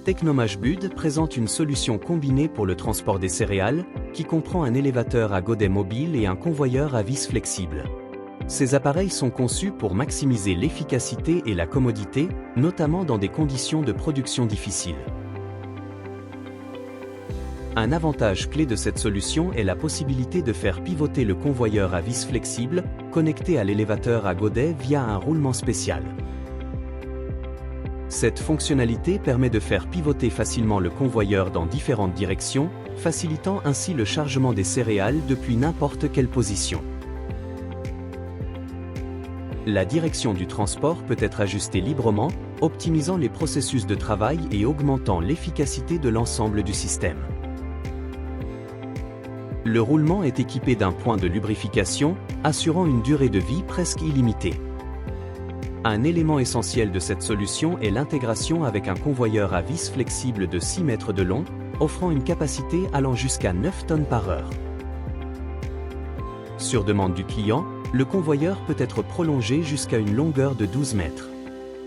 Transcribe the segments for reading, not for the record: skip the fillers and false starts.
Technomashbud présente une solution combinée pour le transport des céréales, qui comprend un élévateur à godets mobile et un convoyeur à vis flexible. Ces appareils sont conçus pour maximiser l'efficacité et la commodité, notamment dans des conditions de production difficiles. Un avantage clé de cette solution est la possibilité de faire pivoter le convoyeur à vis flexible, connecté à l'élévateur à godets via un roulement spécial. Cette fonctionnalité permet de faire pivoter facilement le convoyeur dans différentes directions, facilitant ainsi le chargement des céréales depuis n'importe quelle position. La direction du transport peut être ajustée librement, optimisant les processus de travail et augmentant l'efficacité de l'ensemble du système. Le roulement est équipé d'un point de lubrification, assurant une durée de vie presque illimitée. Un élément essentiel de cette solution est l'intégration avec un convoyeur à vis flexible de 6 mètres de long, offrant une capacité allant jusqu'à 9 tonnes par heure. Sur demande du client, le convoyeur peut être prolongé jusqu'à une longueur de 12 mètres.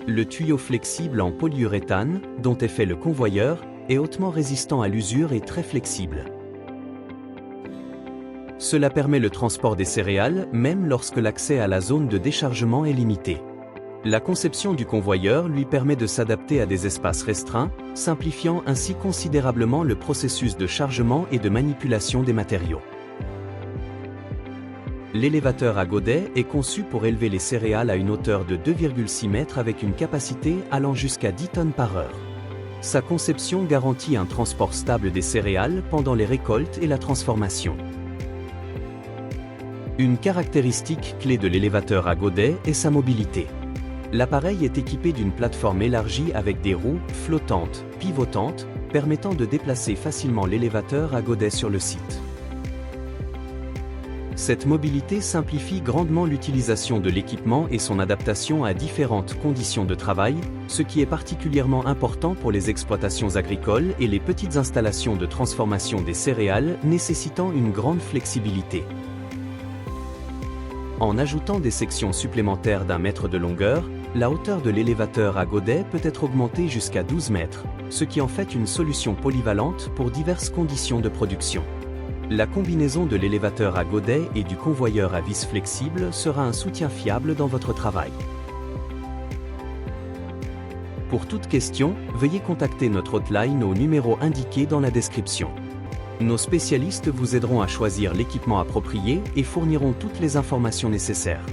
Le tuyau flexible en polyuréthane, dont est fait le convoyeur, est hautement résistant à l'usure et très flexible. Cela permet le transport des céréales, même lorsque l'accès à la zone de déchargement est limité. La conception du convoyeur lui permet de s'adapter à des espaces restreints, simplifiant ainsi considérablement le processus de chargement et de manipulation des matériaux. L'élévateur à godets est conçu pour élever les céréales à une hauteur de 2,6 mètres avec une capacité allant jusqu'à 10 tonnes par heure. Sa conception garantit un transport stable des céréales pendant les récoltes et la transformation. Une caractéristique clé de l'élévateur à godets est sa mobilité. L'appareil est équipé d'une plateforme élargie avec des roues flottantes, pivotantes, permettant de déplacer facilement l'élévateur à godets sur le site. Cette mobilité simplifie grandement l'utilisation de l'équipement et son adaptation à différentes conditions de travail, ce qui est particulièrement important pour les exploitations agricoles et les petites installations de transformation des céréales nécessitant une grande flexibilité. En ajoutant des sections supplémentaires d'1 mètre de longueur, la hauteur de l'élévateur à godets peut être augmentée jusqu'à 12 mètres, ce qui en fait une solution polyvalente pour diverses conditions de production. La combinaison de l'élévateur à godets et du convoyeur à vis flexible sera un soutien fiable dans votre travail. Pour toute question, veuillez contacter notre hotline au numéro indiqué dans la description. Nos spécialistes vous aideront à choisir l'équipement approprié et fourniront toutes les informations nécessaires.